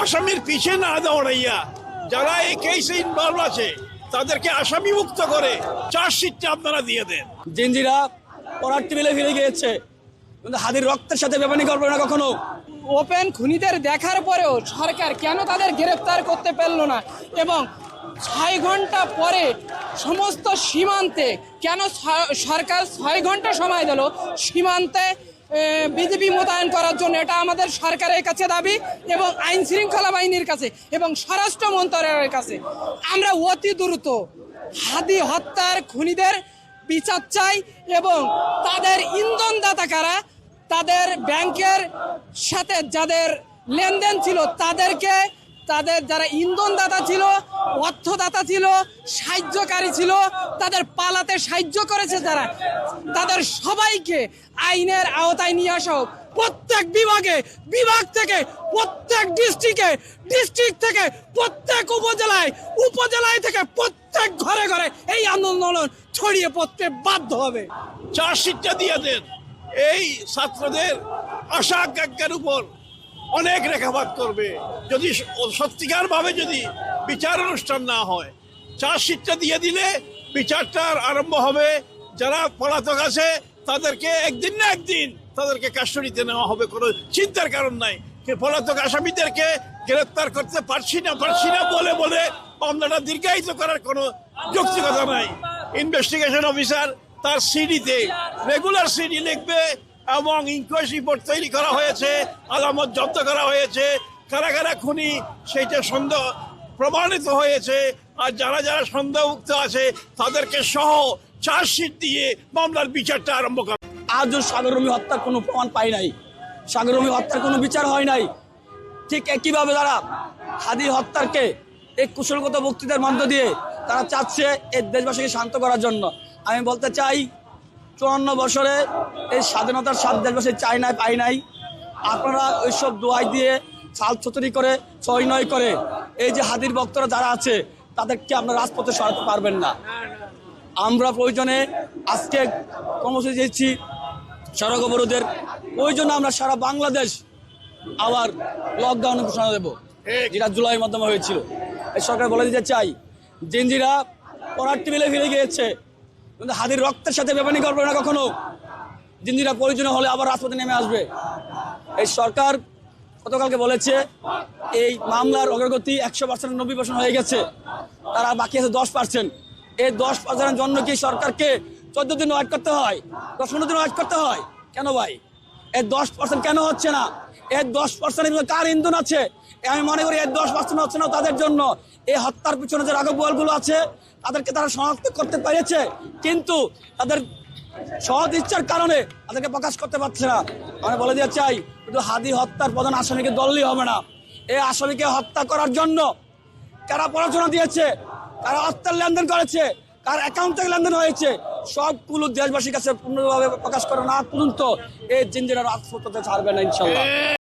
আসামির পিছে না দৌড়াইয়া যারা এই কেসে ইনভলভ আছে তাদেরকে আসামি মুক্ত করে চার্জশিটটা আপনারা দিয়ে দেন। জিঞ্জিরা পড়ার টেবিলে ফিরে গিয়েছে, কিন্তু হাদির রক্তের সাথে বেমানি করবে না কখনো। ওপেন খুনিদের দেখার পরেও সরকার কেন তাদের গ্রেফতার করতে পারল না, এবং 6 ঘন্টা পরে সমস্ত সীমান্তে কেন সরকার 6 ঘন্টা সময় দিল সীমান্তে বিজেপি মোতায়েন করার জন্য? এটা আমাদের সরকারের কাছে দাবি এবং আইন শৃঙ্খলা বাহিনীর কাছে এবং স্বরাষ্ট্র মন্ত্রণালয়ের কাছে। আমরা অতি দ্রুত হাদি হত্যার খুনিদের বিচার চাই এবং তাদের ইন্ধনদাতা কারা, তাদের ব্যাংকের সাথে যাদের লেনদেন ছিল তাদেরকে, তাদের যারা ইন্ধনদাতা ছিল, অর্থদাতা ছিল, সাহায্যকারী ছিল, তাদের পালাতে সাহায্য করেছে যারা, তাদের সবাইকে আইনের আওতায় নিয়ে আসা হোক। প্রত্যেক বিভাগ থেকে, প্রত্যেক ডিস্ট্রিক্ট থেকে, প্রত্যেক উপজেলায় থেকে প্রত্যেক ঘরে ঘরে এই আন্দোলন ছড়িয়ে পড়তে বাধ্য হবে। চার্জশিটটা দিয়ে দেন। এই ছাত্রদের আশা আকাঙ্ক্ষার উপর অনেক রেখাপাত করবে যদি সত্যিকার ভাবে যদি বিচার অনুষ্ঠান না হয়। চার্জশিটটা দিয়ে দিলে বিচারটা আরম্ভ হবে। যারা পলাতক আছে তাদেরকে একদিন না একদিন তাদেরকে কাস্টডিতে নেওয়া হবে, কোনো চিন্তার কারণ নাই। পলাতক আসামিদেরকে গ্রেফতার করতে পারছি না বলে মামলাটা দীর্ঘায়িত করার কোনো যৌক্তিকতা নাই। ইনভেস্টিগেশন অফিসার তার সিডিতে রেগুলার সিডি লিখবে এবং ইনকোয়ারি রিপোর্ট তৈরি করা হয়েছে, আলামত জব্দ করা হয়েছে, কারা কারা খুনি সেইটা সন্দেহ প্রমাণিত হয়েছে, আর যারা যারা সন্দেহমুক্ত আছে তাদেরকে সহ চার্জশিট দিয়ে মামলার বিচারটা আরম্ভ করা। আজও সাগররুমি হত্যার কোনো প্রমাণ পাই নাই, সাগররুমি হত্যার কোনো বিচার হয় নাই। ঠিক একইভাবে যারা হাদি হত্যারকে এই কুশলগত বক্তৃতার মধ্য দিয়ে তারা চাচ্ছে এই দেশবাসীকে শান্ত করার জন্য। আমি বলতে চাই 54 বছরে এই স্বাধীনতার স্বাদ দেশবাসী চাই নাই, পাই নাই। আপনারা ওইসব দোয়াই দিয়ে ছাল ছতরি করে 6-9 করে এই যে হাদির ভক্তরা যারা আছে তাদেরকে আপনারা রাজপথে সরাতে পারবেন না। আমরা প্রয়োজনে আজকে কর্মসূচি দিচ্ছি সড়ক অবরোধের, প্রয়োজনে আমরা সারা বাংলাদেশ আবার লকডাউন ঘোষণা দেবো, যেটা জুলাইয়ের মাধ্যমে হয়েছিল। এই সরকার বলে দিতে চাই, জিঞ্জিরা পড়ার টেবিলে ফিরে গিয়েছে, কিন্তু হাদির রক্তের সাথে বেমানি করবে না কখনো। জিঞ্জিরা প্রয়োজন হলে আবার রাজপথে নেমে আসবে। এই সরকার গতকালকে বলেছে এই মামলার অগ্রগতি 100% 90% হয়ে গেছে, তারা বাকি আছে 10%। এই 10%-এর জন্য কি সরকারকে 14 দিন ওয়েট করতে হয়, 10-15 দিন ওয়েট করতে হয়? কেন ভাই এই 10% কেন হচ্ছে না? এই 10% কার ইন্ধন আছে? আমি মনে করি এই 10% হচ্ছে না তাদের জন্য। এই হত্যার পিছনে যে রাঘব বোয়ালগুলো আছে তাদেরকে তারা শনাক্ত করতে পেরেছে, কিন্তু তাদের সহজ ইচ্ছার কারণে তাদেরকে প্রকাশ করতে পারছে না। আমি বলে দিতে চাই, শুধু হাদি হত্যার প্রধান আসামিকে দললেই হবে না। এই আসামিকে হত্যা করার জন্য কারা পড়াশোনা দিয়েছে, কারা অর্থের লেনদেন করেছে, কার অ্যাকাউন্ট থেকে লেনদেন হয়েছে, সবগুলো দেশবাসীর কাছে পূর্ণভাবে প্রকাশ করা না পর্যন্ত এই জিঞ্জিরা রাজপথে ছাড়বে না ইনশাল্লাহ।